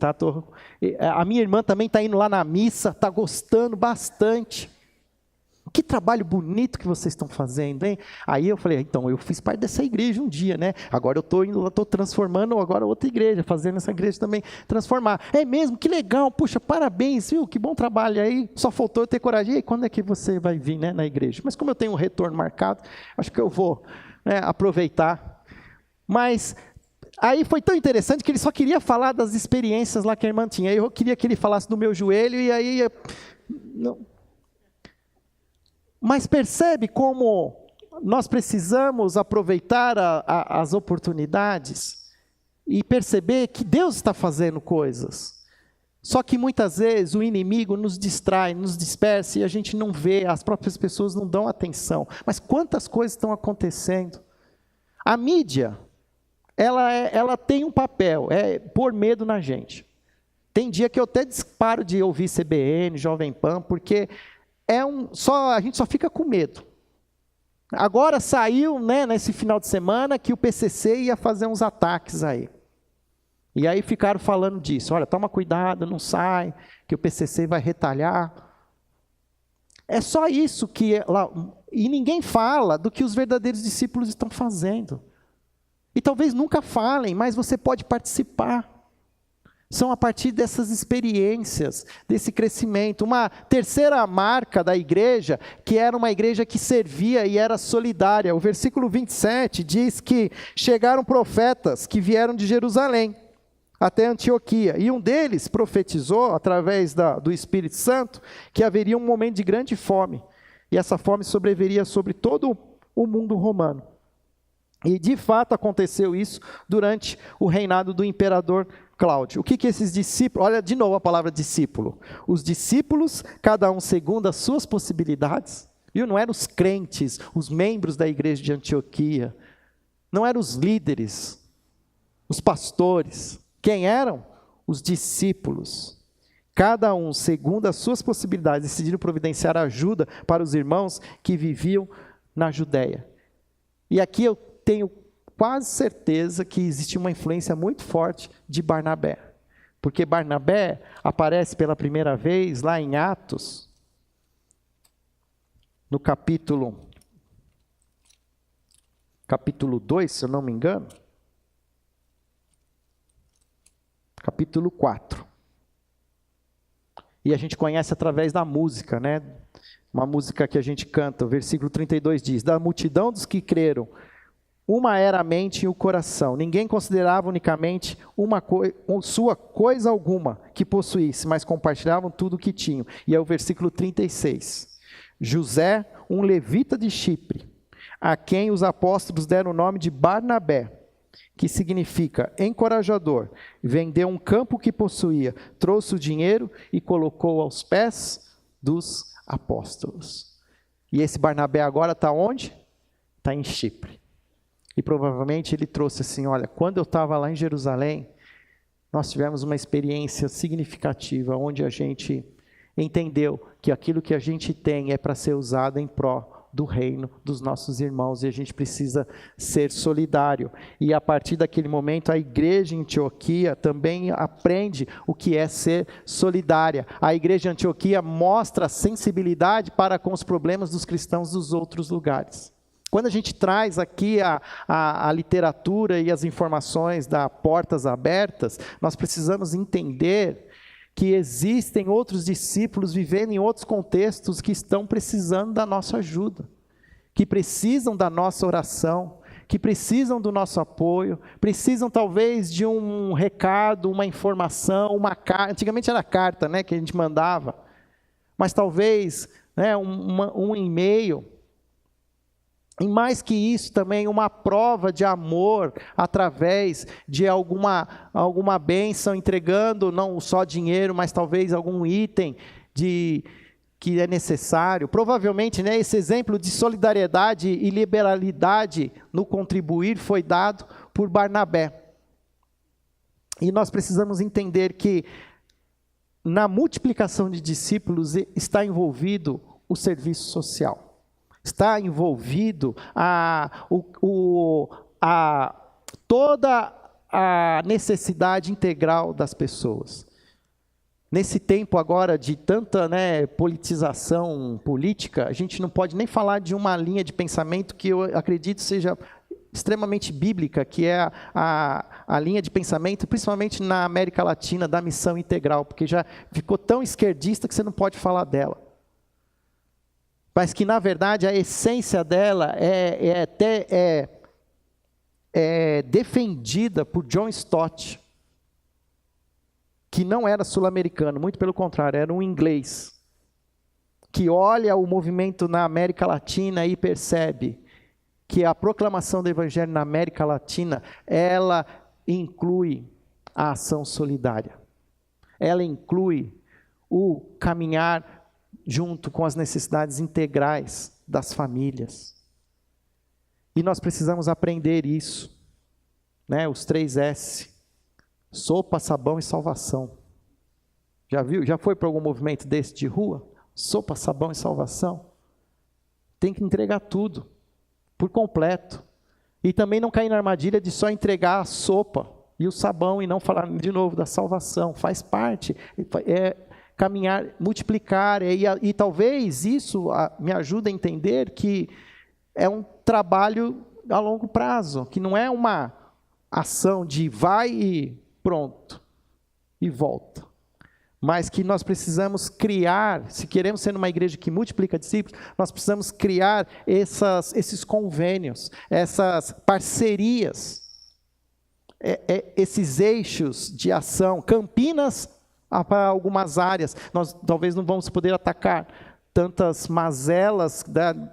a minha irmã também está indo lá na missa, está gostando bastante. Que trabalho bonito que vocês estão fazendo, hein? Aí eu falei, então, eu fiz parte dessa igreja um dia, Agora eu estou indo lá, estou transformando agora outra igreja, fazendo essa igreja também transformar. É mesmo? Que legal, puxa, parabéns, viu? Que bom trabalho aí. Só faltou eu ter coragem. E aí, quando é que você vai vir, na igreja? Mas como eu tenho um retorno marcado, acho que eu vou aproveitar. Mas aí foi tão interessante que ele só queria falar das experiências lá que a irmã tinha. Eu queria que ele falasse do meu joelho e aí... Não. Mas percebe como nós precisamos aproveitar as oportunidades e perceber que Deus está fazendo coisas. Só que muitas vezes o inimigo nos distrai, nos dispersa e a gente não vê, as próprias pessoas não dão atenção. Mas quantas coisas estão acontecendo? A mídia, ela tem um papel, é pôr medo na gente. Tem dia que eu até disparo de ouvir CBN, Jovem Pan, porque a gente só fica com medo. Agora saiu, né, nesse final de semana, que o PCC ia fazer uns ataques aí. E aí ficaram falando disso. Olha, toma cuidado, não sai, que o PCC vai retalhar. É só isso que... E ninguém fala do que os verdadeiros discípulos estão fazendo. E talvez nunca falem, mas você pode participar. São a partir dessas experiências, desse crescimento. Uma terceira marca da igreja, que era uma igreja que servia e era solidária. O versículo 27 diz que chegaram profetas que vieram de Jerusalém até Antioquia. E um deles profetizou, através do Espírito Santo, que haveria um momento de grande fome. E essa fome sobreviria sobre todo o mundo romano. E de fato aconteceu isso durante o reinado do imperador Cláudio. O que esses discípulos, olha de novo a palavra discípulo. Os discípulos, cada um segundo as suas possibilidades, viu? Não eram os crentes, os membros da igreja de Antioquia, não eram os líderes, os pastores. Quem eram? Os discípulos. Cada um segundo as suas possibilidades decidiram providenciar ajuda para os irmãos que viviam na Judéia. E aqui eu tenho quase certeza que existe uma influência muito forte de Barnabé. Porque Barnabé aparece pela primeira vez lá em Atos, no capítulo 2, se eu não me engano. Capítulo 4. E a gente conhece através da música, né? Uma música que a gente canta, o versículo 32 diz: da multidão dos que creram, uma era a mente e o coração. Ninguém considerava unicamente sua coisa alguma que possuísse, mas compartilhavam tudo o que tinham. E é o versículo 36. José, um levita de Chipre, a quem os apóstolos deram o nome de Barnabé, que significa encorajador, vendeu um campo que possuía, trouxe o dinheiro e colocou aos pés dos apóstolos. E esse Barnabé agora está onde? Está em Chipre. E provavelmente ele trouxe assim, olha, quando eu estava lá em Jerusalém, nós tivemos uma experiência significativa, onde a gente entendeu que aquilo que a gente tem é para ser usado em pró do reino dos nossos irmãos, e a gente precisa ser solidário. E a partir daquele momento, a igreja em Antioquia também aprende o que é ser solidária. A igreja em Antioquia mostra sensibilidade para com os problemas dos cristãos dos outros lugares. Quando a gente traz aqui a literatura e as informações da Portas Abertas, nós precisamos entender que existem outros discípulos vivendo em outros contextos que estão precisando da nossa ajuda, que precisam da nossa oração, que precisam do nosso apoio, precisam talvez de um recado, uma informação, uma carta. Antigamente era carta, né, que a gente mandava, mas talvez, né, um e-mail. E mais que isso também, uma prova de amor através de alguma bênção, entregando não só dinheiro, mas talvez algum item que é necessário. Provavelmente, né, esse exemplo de solidariedade e liberalidade no contribuir foi dado por Barnabé. E nós precisamos entender que na multiplicação de discípulos está envolvido o serviço social. Está envolvido toda a necessidade integral das pessoas. Nesse tempo agora de tanta, né, politização política, a gente não pode nem falar de uma linha de pensamento que eu acredito seja extremamente bíblica, que é a linha de pensamento, principalmente na América Latina, da missão integral, porque já ficou tão esquerdista que você não pode falar dela. Mas que, na verdade, a essência dela é defendida por John Stott, que não era sul-americano, muito pelo contrário, era um inglês, que olha o movimento na América Latina e percebe que a proclamação do Evangelho na América Latina, ela inclui a ação solidária, ela inclui o caminhar junto com as necessidades integrais das famílias. E nós precisamos aprender isso, né? Os 3 S: sopa, sabão e salvação. Já viu? Já foi para algum movimento desse de rua? Sopa, sabão e salvação? Tem que entregar tudo, por completo. E também não cair na armadilha de só entregar a sopa e o sabão e não falar de novo da salvação. Faz parte, é caminhar, multiplicar, e talvez isso me ajude a entender que é um trabalho a longo prazo, que não é uma ação de vai e pronto, e volta. Mas que nós precisamos criar, se queremos ser uma igreja que multiplica discípulos, nós precisamos criar esses convênios, essas parcerias, esses eixos de ação. Campinas, para algumas áreas, nós talvez não vamos poder atacar tantas mazelas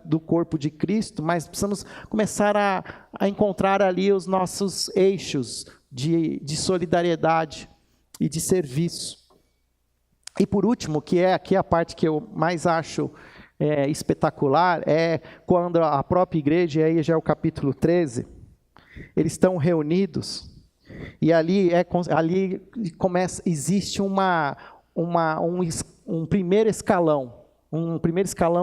do corpo de Cristo, mas precisamos começar a encontrar ali os nossos eixos de solidariedade e de serviço. E por último, que é aqui a parte que eu mais acho espetacular, é quando a própria igreja, e aí já é o capítulo 13, eles estão reunidos, e ali existe um primeiro escalão,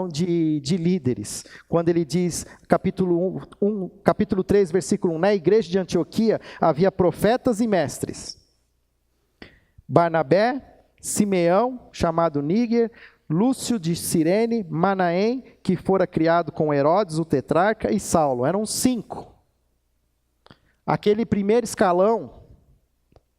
de líderes, quando ele diz, capítulo 3, versículo 1, na igreja de Antioquia havia profetas e mestres, Barnabé, Simeão, chamado Níger, Lúcio de Cirene, Manaém, que fora criado com Herodes, o tetrarca, e Saulo. Eram 5. Aquele primeiro escalão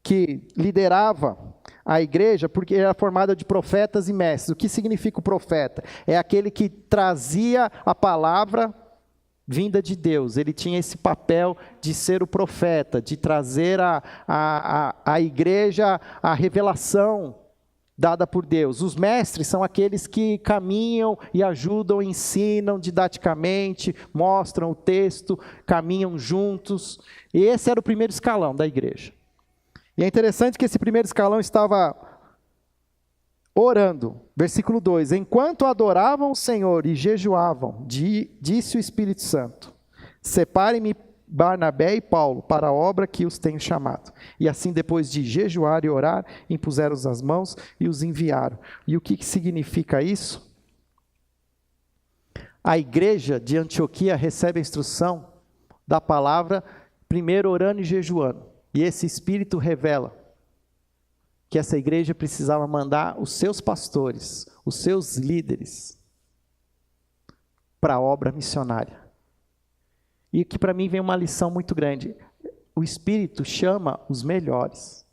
que liderava a igreja, porque era formada de profetas e mestres. O que significa o profeta? É aquele que trazia a palavra vinda de Deus. Ele tinha esse papel de ser o profeta, de trazer à igreja a revelação dada por Deus. Os mestres são aqueles que caminham e ajudam, ensinam didaticamente, mostram o texto, caminham juntos. E esse era o primeiro escalão da igreja. E é interessante que esse primeiro escalão estava orando. Versículo 2: enquanto adoravam o Senhor e jejuavam, disse o Espírito Santo: separem-me Barnabé e Paulo para a obra que os tenho chamado. E assim, depois de jejuar e orar, impuseram as mãos e os enviaram. E o que significa isso? A igreja de Antioquia recebe a instrução da palavra, primeiro orando e jejuando. E esse Espírito revela que essa igreja precisava mandar os seus pastores, os seus líderes, para a obra missionária. E que para mim vem uma lição muito grande. O Espírito chama os melhores,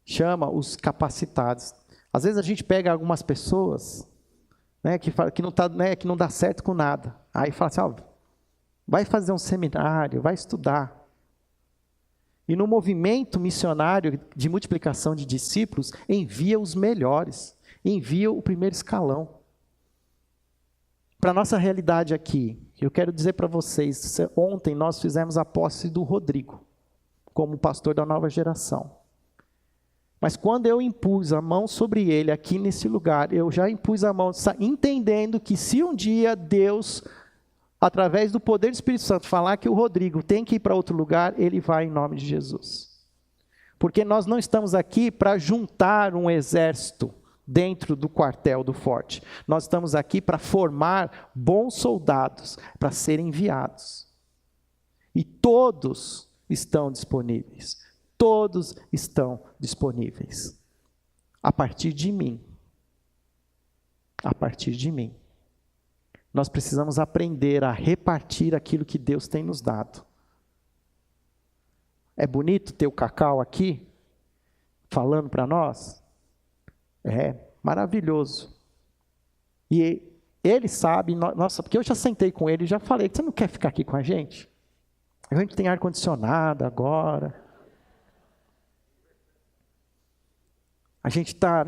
chama os capacitados. Às vezes a gente pega algumas pessoas, né, que não dá certo com nada. Aí fala assim, vai fazer um seminário, vai estudar. E no movimento missionário de multiplicação de discípulos, envia os melhores, envia o primeiro escalão. Para a nossa realidade aqui, eu quero dizer para vocês, ontem nós fizemos a posse do Rodrigo, como pastor da nova geração. Mas quando eu impus a mão sobre ele aqui nesse lugar, eu já impus a mão, entendendo que se um dia Deus, através do poder do Espírito Santo, falar que o Rodrigo tem que ir para outro lugar, ele vai em nome de Jesus. Porque nós não estamos aqui para juntar um exército dentro do quartel do forte. Nós estamos aqui para formar bons soldados, para serem enviados. E todos estão disponíveis. Todos estão disponíveis. A partir de mim. A partir de mim. Nós precisamos aprender a repartir aquilo que Deus tem nos dado. É bonito ter o Cacau aqui, falando para nós? É maravilhoso. E ele sabe, nossa, porque eu já sentei com ele e já falei, você não quer ficar aqui com a gente? A gente tem ar-condicionado agora. A gente está,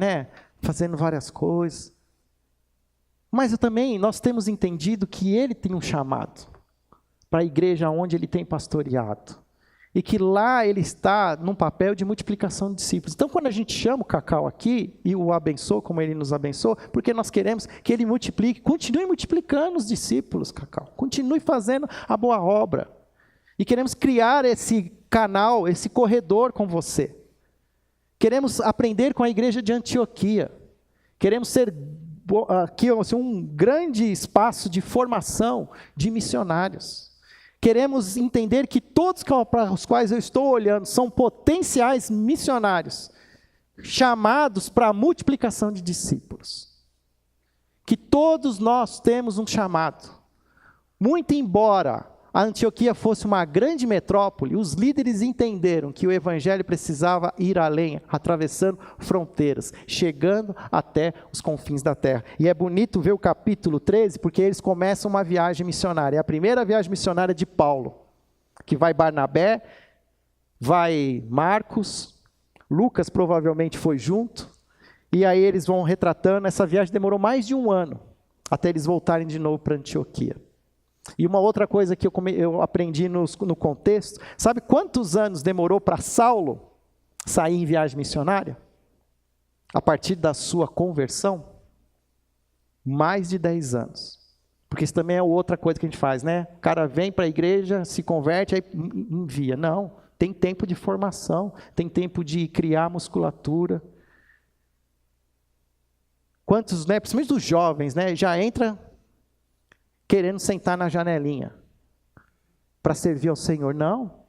fazendo várias coisas. Mas nós temos entendido que ele tem um chamado para a igreja onde ele tem pastoreado. E que lá ele está num papel de multiplicação de discípulos. Então, quando a gente chama o Cacau aqui e o abençoa como ele nos abençoa, porque nós queremos que ele multiplique, continue multiplicando os discípulos, Cacau. Continue fazendo a boa obra. E queremos criar esse canal, esse corredor com você. Queremos aprender com a igreja de Antioquia. Queremos ser aqui assim, um grande espaço de formação de missionários. Queremos entender que todos para os quais eu estou olhando são potenciais missionários, chamados para a multiplicação de discípulos. Que todos nós temos um chamado. Muito embora a Antioquia fosse uma grande metrópole, os líderes entenderam que o evangelho precisava ir além, atravessando fronteiras, chegando até os confins da terra. E é bonito ver o capítulo 13, porque eles começam uma viagem missionária. É a primeira viagem missionária de Paulo, que vai Barnabé, vai Marcos, Lucas provavelmente foi junto, e aí eles vão retratando. Essa viagem demorou mais de um ano, até eles voltarem de novo para Antioquia. E uma outra coisa que eu aprendi no contexto, sabe quantos anos demorou para Saulo sair em viagem missionária? A partir da sua conversão? Mais de 10 anos. Porque isso também é outra coisa que a gente faz, né? O cara vem para a igreja, se converte, aí envia. Não, tem tempo de formação, tem tempo de criar musculatura. Quantos, né, principalmente dos jovens, né, já entra querendo sentar na janelinha para servir ao Senhor. Não.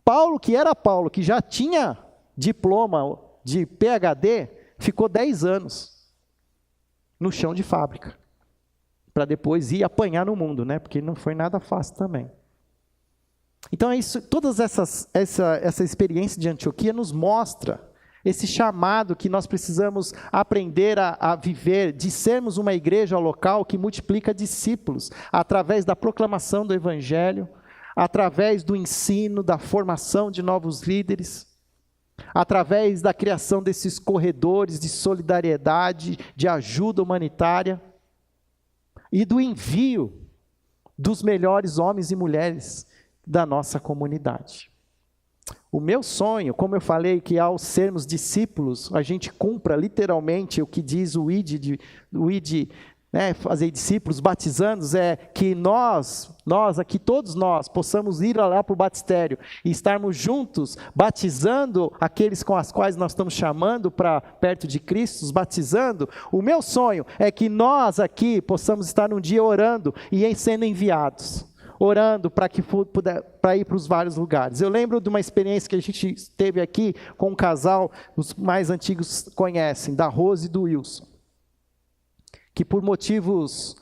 Paulo, que era Paulo, que já tinha diploma de PhD, ficou 10 anos no chão de fábrica, para depois ir apanhar no mundo, né? Porque não foi nada fácil também. Então, todas essa experiência de Antioquia nos mostra esse chamado que nós precisamos aprender a viver, de sermos uma igreja local que multiplica discípulos, através da proclamação do Evangelho, através do ensino, da formação de novos líderes, através da criação desses corredores de solidariedade, de ajuda humanitária, e do envio dos melhores homens e mulheres da nossa comunidade. O meu sonho, como eu falei, que ao sermos discípulos, a gente cumpra literalmente o que diz o ID, né, fazer discípulos, batizando, é que nós aqui, todos nós, possamos ir lá para o batistério e estarmos juntos, batizando aqueles com as quais nós estamos chamando para perto de Cristo, os batizando. O meu sonho é que nós aqui possamos estar um dia orando e sendo enviados. Orando para ir para os vários lugares. Eu lembro de uma experiência que a gente teve aqui com um casal, os mais antigos conhecem, da Rose e do Wilson, que por motivos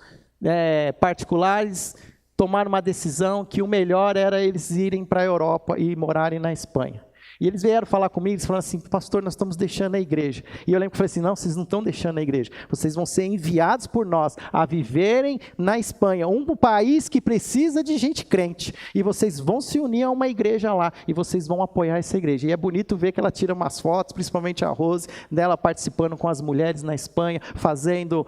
particulares tomaram uma decisão que o melhor era eles irem para a Europa e morarem na Espanha. E eles vieram falar comigo, eles falaram assim: pastor, nós estamos deixando a igreja. E eu lembro que eu falei assim: não, vocês não estão deixando a igreja, vocês vão ser enviados por nós a viverem na Espanha, um país que precisa de gente crente, e vocês vão se unir a uma igreja lá, e vocês vão apoiar essa igreja. E é bonito ver que ela tira umas fotos, principalmente a Rose, dela participando com as mulheres na Espanha, fazendo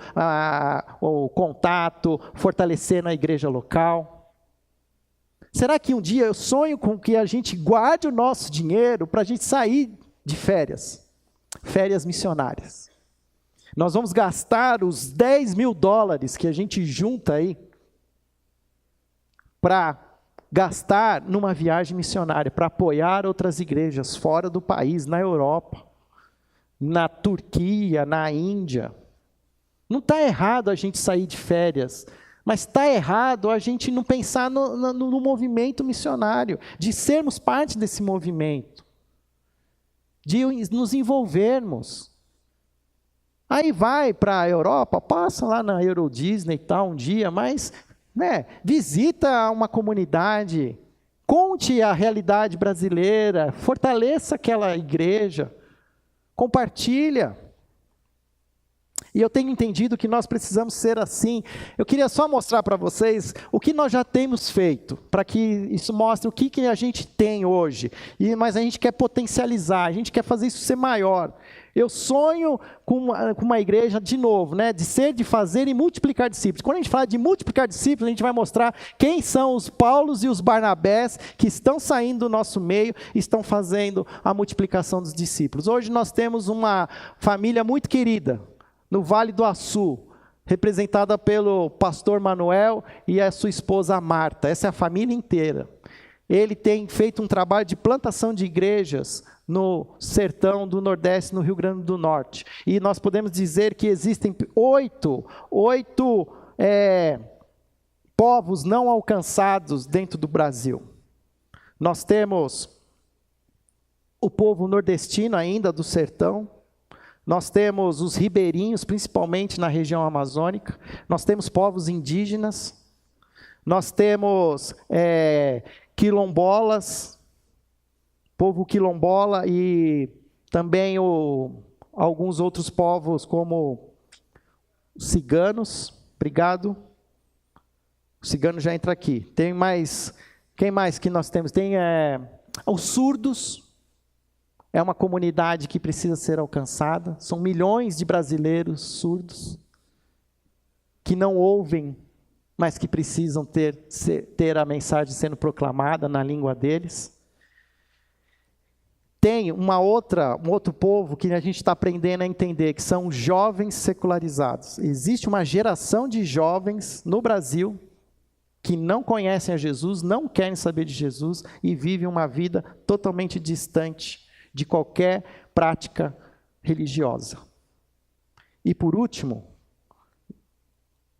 o contato, fortalecendo a igreja local. Será que um dia eu sonho com que a gente guarde o nosso dinheiro para a gente sair de férias missionárias? Nós vamos gastar os $10.000 que a gente junta aí para gastar numa viagem missionária, para apoiar outras igrejas fora do país, na Europa, na Turquia, na Índia. Não está errado a gente sair de férias, mas está errado a gente não pensar no movimento missionário, de sermos parte desse movimento, de nos envolvermos. Aí vai para a Europa, passa lá na Euro Disney e tal um dia, mas visita uma comunidade, conte a realidade brasileira, fortaleça aquela igreja, compartilha. E eu tenho entendido que nós precisamos ser assim. Eu queria só mostrar para vocês o que nós já temos feito, para que isso mostre o que a gente tem hoje. Mas a gente quer potencializar, a gente quer fazer isso ser maior. Eu sonho com uma igreja, de novo, de fazer e multiplicar discípulos. Quando a gente fala de multiplicar discípulos, a gente vai mostrar quem são os Paulos e os Barnabés que estão saindo do nosso meio e estão fazendo a multiplicação dos discípulos. Hoje nós temos uma família muito querida, no Vale do Açu, representada pelo pastor Manuel e a sua esposa Marta. Essa é a família inteira. Ele tem feito um trabalho de plantação de igrejas no sertão do Nordeste, no Rio Grande do Norte. E nós podemos dizer que existem oito povos não alcançados dentro do Brasil. Nós temos o povo nordestino ainda do sertão, nós temos os ribeirinhos, principalmente na região amazônica, nós temos povos indígenas, nós temos quilombolas, povo quilombola e também alguns outros povos como ciganos. Obrigado. O cigano já entra aqui. Tem mais, quem mais que nós temos? Tem os surdos, é uma comunidade que precisa ser alcançada. São milhões de brasileiros surdos que não ouvem, mas que precisam ter a mensagem sendo proclamada na língua deles. Tem um outro povo que a gente está aprendendo a entender, que são jovens secularizados. Existe uma geração de jovens no Brasil que não conhecem a Jesus, não querem saber de Jesus e vivem uma vida totalmente distante de qualquer prática religiosa. E por último,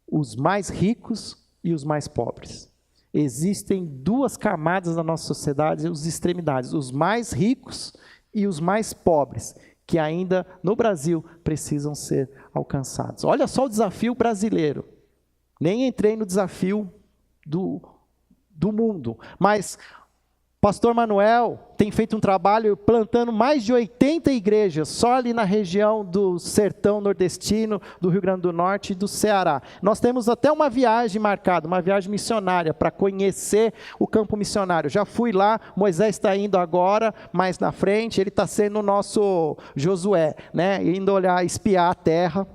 os mais ricos e os mais pobres. Existem duas camadas na nossa sociedade, as extremidades, os mais ricos e os mais pobres, que ainda no Brasil precisam ser alcançados. Olha só o desafio brasileiro. Nem entrei no desafio do mundo, mas Pastor Manuel tem feito um trabalho plantando mais de 80 igrejas, só ali na região do sertão nordestino, do Rio Grande do Norte e do Ceará. Nós temos até uma viagem marcada, uma viagem missionária, para conhecer o campo missionário. Já fui lá, Moisés está indo agora, mais na frente, ele está sendo o nosso Josué, né? Indo olhar, espiar a terra,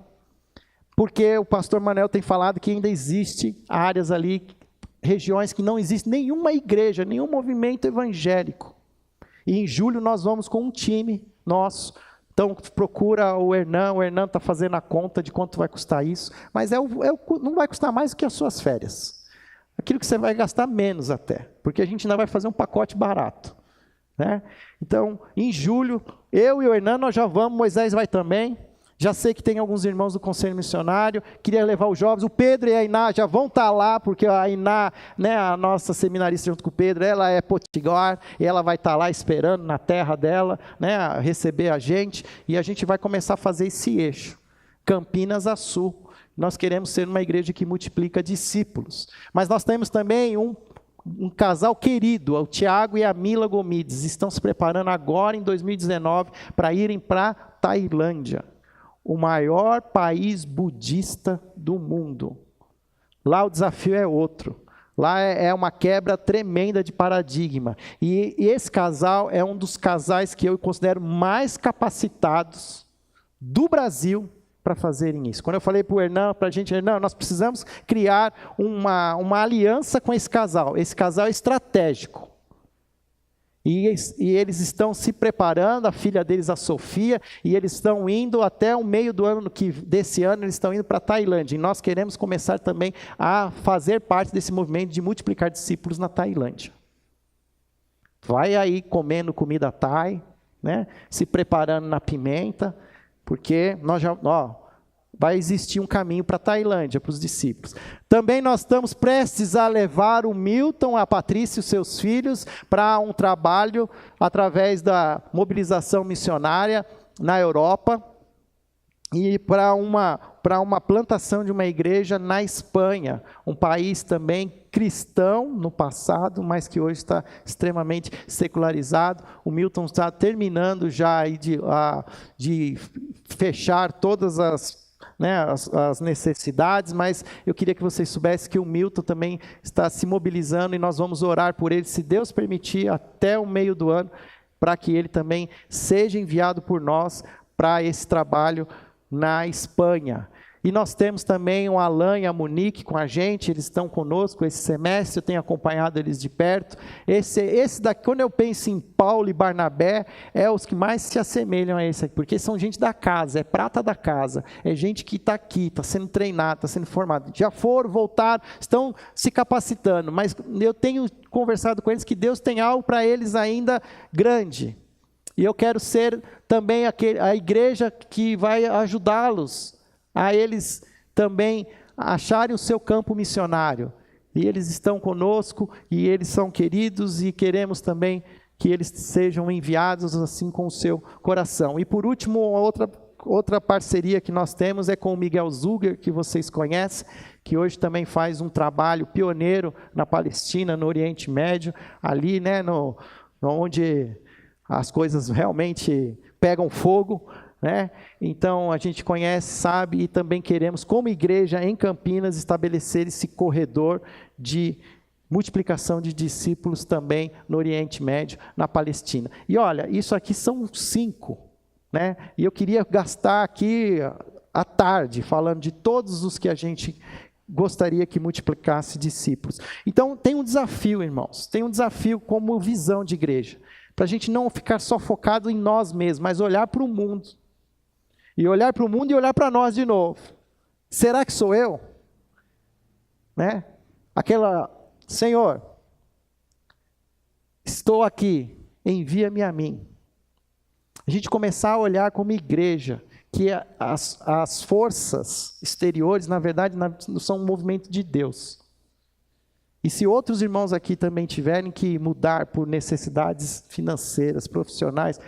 porque o pastor Manuel tem falado que ainda existe áreas ali, regiões que não existe nenhuma igreja, nenhum movimento evangélico. E em julho nós vamos com um time nosso. Então procura o Hernan está fazendo a conta de quanto vai custar isso, mas não vai custar mais do que as suas férias. Aquilo que você vai gastar menos até, porque a gente ainda vai fazer um pacote barato, né? Então, em julho, eu e o Hernan nós já vamos, Moisés vai também. Já sei que tem alguns irmãos do Conselho Missionário, queria levar os jovens, o Pedro e a Iná já vão estar lá, porque a Iná, né, a nossa seminarista junto com o Pedro, ela é potiguar, e ela vai estar lá esperando na terra dela, né, receber a gente, e a gente vai começar a fazer esse eixo, Campinas a Sul. Nós queremos ser uma igreja que multiplica discípulos, mas nós temos também um casal querido, o Tiago e a Mila Gomides, estão se preparando agora em 2019 para irem para Tailândia, o maior país budista do mundo. Lá o desafio é outro. Lá é uma quebra tremenda de paradigma. E esse casal é um dos casais que eu considero mais capacitados do Brasil para fazerem isso. Quando eu falei para o Hernan, para a gente, Hernan, nós precisamos criar uma aliança com esse casal. Esse casal é estratégico. E eles estão se preparando, a filha deles, a Sofia, e eles estão indo até o meio do ano, desse ano, eles estão indo para a Tailândia. E nós queremos começar também a fazer parte desse movimento de multiplicar discípulos na Tailândia. Vai aí comendo comida thai, né? Se preparando na pimenta, porque nós já... vai existir um caminho para a Tailândia, para os discípulos. Também nós estamos prestes a levar o Milton, a Patrícia e os seus filhos para um trabalho através da mobilização missionária na Europa e para uma plantação de uma igreja na Espanha, um país também cristão no passado, mas que hoje está extremamente secularizado. O Milton está terminando já de fechar todas as necessidades, mas eu queria que vocês soubessem que o Milton também está se mobilizando e nós vamos orar por ele, se Deus permitir, até o meio do ano, para que ele também seja enviado por nós para esse trabalho na Espanha. E nós temos também o Alan e a Monique com a gente, eles estão conosco esse semestre, eu tenho acompanhado eles de perto. Esse daqui, quando eu penso em Paulo e Barnabé, é os que mais se assemelham a esse aqui, porque são gente da casa, é prata da casa, é gente que está aqui, está sendo treinado, está sendo formado. Já foram, voltaram, estão se capacitando, mas eu tenho conversado com eles que Deus tem algo para eles ainda grande. E eu quero ser também a igreja que vai ajudá-los, a eles também acharem o seu campo missionário. E eles estão conosco, e eles são queridos, e queremos também que eles sejam enviados assim com o seu coração. E por último, outra parceria que nós temos é com o Miguel Zuger, que vocês conhecem, que hoje também faz um trabalho pioneiro na Palestina, no Oriente Médio, ali, né, onde as coisas realmente pegam fogo, né? Então a gente conhece, sabe, e também queremos, como igreja em Campinas, estabelecer esse corredor de multiplicação de discípulos também no Oriente Médio, na Palestina. E olha, isso aqui são 5, né? E eu queria gastar aqui a tarde falando de todos os que a gente gostaria que multiplicasse discípulos. Então tem um desafio, irmãos, tem um desafio como visão de igreja, para a gente não ficar só focado em nós mesmos, mas olhar para o mundo. E olhar para o mundo e olhar para nós de novo. Será que sou eu? Né? Senhor, estou aqui, envia-me a mim. A gente começar a olhar como igreja, que as forças exteriores, na verdade, são um movimento de Deus. E se outros irmãos aqui também tiverem que mudar por necessidades financeiras, profissionais,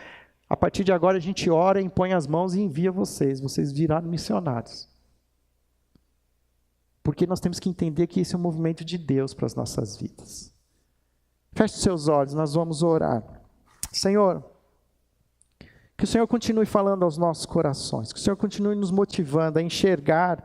a partir de agora a gente ora, impõe as mãos e envia vocês viraram missionários. Porque nós temos que entender que esse é um movimento de Deus para as nossas vidas. Feche os seus olhos, nós vamos orar. Senhor, que o Senhor continue falando aos nossos corações, que o Senhor continue nos motivando a enxergar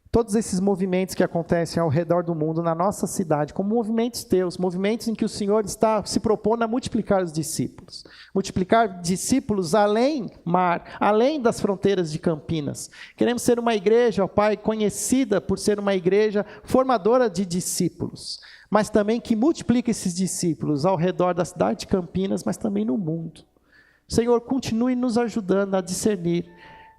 todos esses movimentos que acontecem ao redor do mundo, na nossa cidade, como movimentos teus, movimentos em que o Senhor está se propondo a multiplicar os discípulos. Multiplicar discípulos além mar, além das fronteiras de Campinas. Queremos ser uma igreja, ó Pai, conhecida por ser uma igreja formadora de discípulos, mas também que multiplica esses discípulos ao redor da cidade de Campinas, mas também no mundo. Senhor, continue nos ajudando a discernir.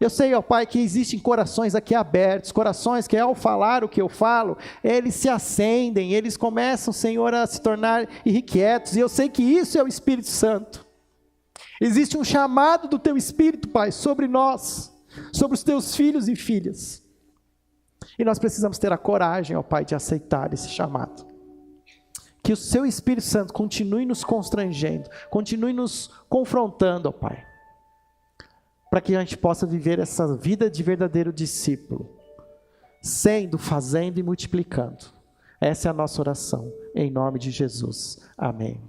Eu sei, ó Pai, que existem corações aqui abertos, corações que ao falar o que eu falo, eles se acendem, eles começam, Senhor, a se tornar irrequietos, e eu sei que isso é o Espírito Santo. Existe um chamado do Teu Espírito, Pai, sobre nós, sobre os Teus filhos e filhas. E nós precisamos ter a coragem, ó Pai, de aceitar esse chamado. Que o Seu Espírito Santo continue nos constrangendo, continue nos confrontando, ó Pai, para que a gente possa viver essa vida de verdadeiro discípulo, sendo, fazendo e multiplicando. Essa é a nossa oração, em nome de Jesus. Amém.